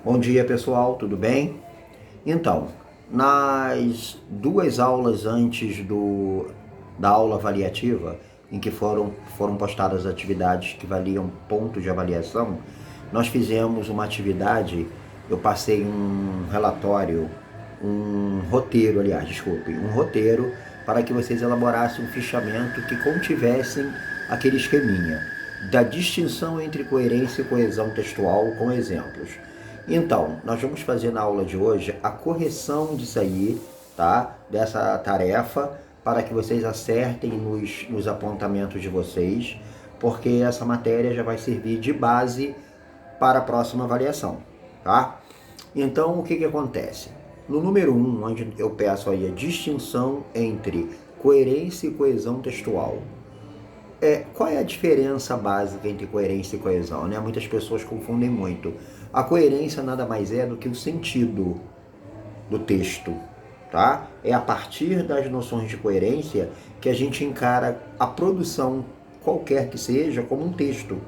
Bom dia, pessoal, tudo bem? Então, nas duas aulas antes da aula avaliativa, em que foram postadas atividades que valiam pontos de avaliação, nós fizemos uma atividade, eu passei um relatório, um roteiro para que vocês elaborassem um fichamento que contivessem aquele esqueminha da distinção entre coerência e coesão textual com exemplos. Então, nós vamos fazer na aula de hoje a correção disso aí, tá? Dessa tarefa, para que vocês acertem nos apontamentos de vocês, porque essa matéria já vai servir de base para a próxima avaliação, tá? Então, o que acontece? No número 1, onde eu peço aí a distinção entre coerência e coesão textual. Qual é a diferença básica entre coerência e coesão, né? Muitas pessoas confundem muito. A coerência nada mais é do que o sentido do texto, tá? É a partir das noções de coerência que a gente encara a produção, qualquer que seja, como um texto.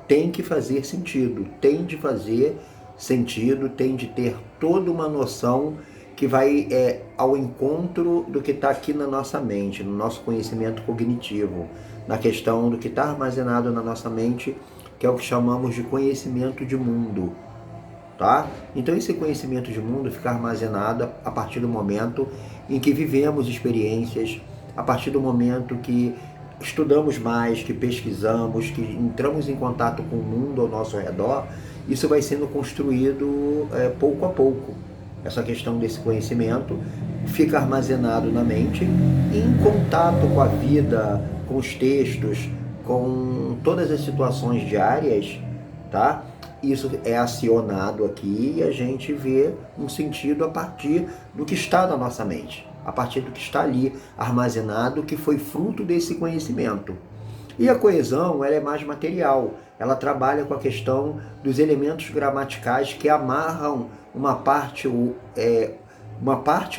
Tem que fazer sentido, tem de fazer sentido, tem de ter toda uma noção que vai ao encontro do que está aqui na nossa mente, no nosso conhecimento cognitivo, na questão do que está armazenado na nossa mente, que é o que chamamos de conhecimento de mundo, tá? Então esse conhecimento de mundo fica armazenado a partir do momento em que vivemos experiências, a partir do momento que estudamos mais, que pesquisamos, que entramos em contato com o mundo ao nosso redor. Isso vai sendo construído pouco a pouco. Essa questão desse conhecimento fica armazenado na mente, em contato com a vida, com os textos, com todas as situações diárias, tá? Isso é acionado aqui e a gente vê um sentido a partir do que está na nossa mente, a partir do que está ali armazenado, que foi fruto desse conhecimento. E a coesão, ela é mais material, ela trabalha com a questão dos elementos gramaticais que amarram uma parte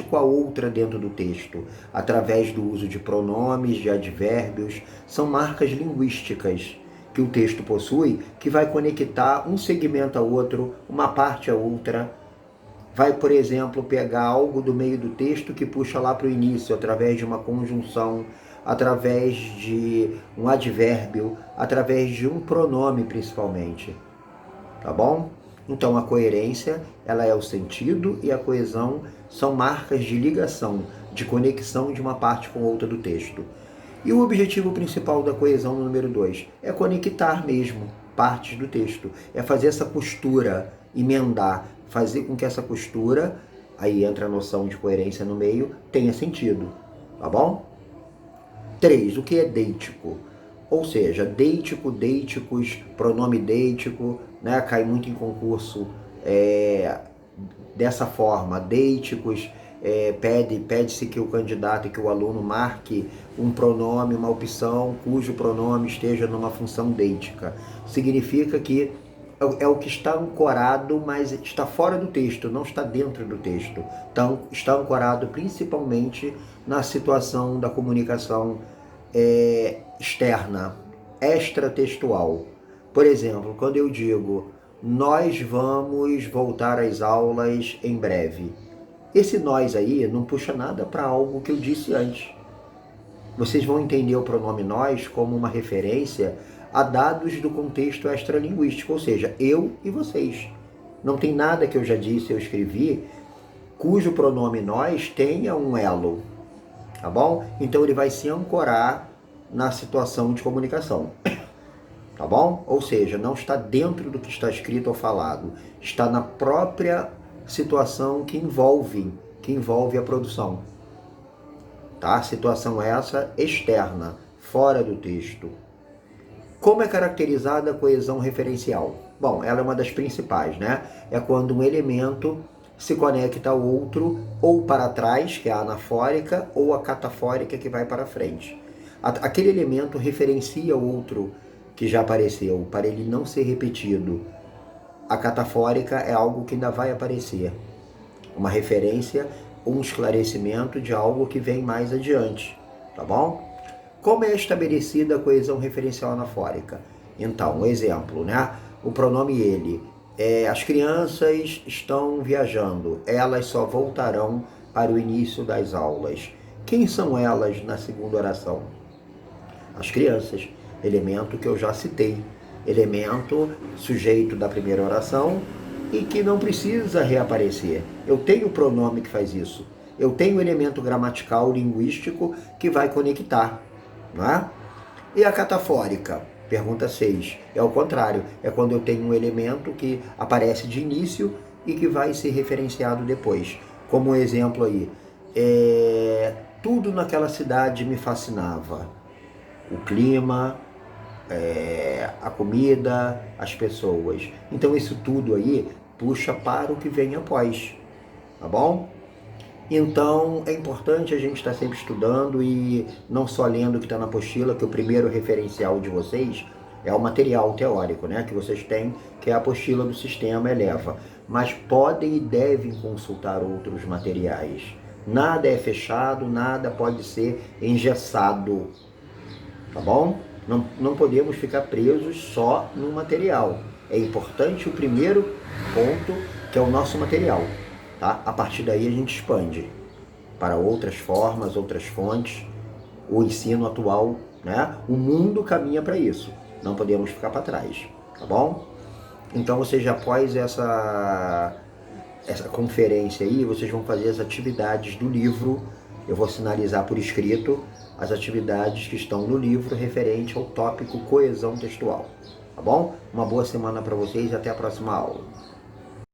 com a outra dentro do texto, através do uso de pronomes, de advérbios. São marcas linguísticas que o texto possui, que vai conectar um segmento a outro, uma parte a outra. Vai, por exemplo, pegar algo do meio do texto que puxa lá para o início, através de uma conjunção, através de um advérbio, através de um pronome principalmente, tá bom? Então a coerência, ela é o sentido, e a coesão são marcas de ligação, de conexão de uma parte com outra do texto. E o objetivo principal da coesão no número 2 é conectar mesmo partes do texto, é fazer essa costura, emendar, fazer com que essa costura, aí entra a noção de coerência no meio, tenha sentido, tá bom? 3, o que é deítico? Ou seja, deítico, deíticos, pronome deítico, né? Cai muito em concurso dessa forma, deíticos, pede-se que o candidato e que o aluno marque um pronome, uma opção cujo pronome esteja numa função deítica. Significa que é o que está ancorado, mas está fora do texto, não está dentro do texto. Então, está ancorado principalmente na situação da comunicação externa, extratextual. Por exemplo, quando eu digo, nós vamos voltar às aulas em breve. Esse nós aí não puxa nada para algo que eu disse antes. Vocês vão entender o pronome nós como uma referência a dados do contexto extralinguístico, ou seja, eu e vocês. Não tem nada que eu já disse, eu escrevi, cujo pronome nós tenha um elo, tá bom? Então ele vai se ancorar na situação de comunicação, tá bom? Ou seja, não está dentro do que está escrito ou falado, está na própria situação que envolve a produção, tá? Situação essa externa, fora do texto. Como é caracterizada a coesão referencial? Bom, ela é uma das principais, né? É quando um elemento se conecta ao outro, ou para trás, que é a anafórica, ou a catafórica, que vai para frente. Aquele elemento referencia o outro que já apareceu, para ele não ser repetido. A catafórica é algo que ainda vai aparecer. Uma referência, um esclarecimento de algo que vem mais adiante, tá bom? Como é estabelecida a coesão referencial anafórica? Então, um exemplo, né? O pronome ele As crianças estão viajando, elas só voltarão para o início das aulas. Quem são elas na segunda oração? As crianças, elemento que eu já citei, elemento sujeito da primeira oração e que não precisa reaparecer. Eu tenho o pronome que faz isso. Eu tenho o elemento gramatical linguístico que vai conectar, não é? E a catafórica? Pergunta 6. É o contrário, é quando eu tenho um elemento que aparece de início e que vai ser referenciado depois. Como exemplo aí, tudo naquela cidade me fascinava. O clima, a comida, as pessoas. Então isso tudo aí puxa para o que vem após, tá bom? Então é importante a gente estar sempre estudando e não só lendo o que está na apostila, que o primeiro referencial de vocês é o material teórico, né, que vocês têm, que é a apostila do sistema Eleva. Mas podem e devem consultar outros materiais. Nada é fechado, nada pode ser engessado, tá bom? Não podemos ficar presos só no material. É importante o primeiro ponto, que é o nosso material. Tá? A partir daí a gente expande para outras formas, outras fontes, o ensino atual, né? O mundo caminha para isso. Não podemos ficar para trás, tá bom? Então vocês após essa conferência aí, vocês vão fazer as atividades do livro. Eu vou sinalizar por escrito as atividades que estão no livro referente ao tópico coesão textual, tá bom? Uma boa semana para vocês e até a próxima aula.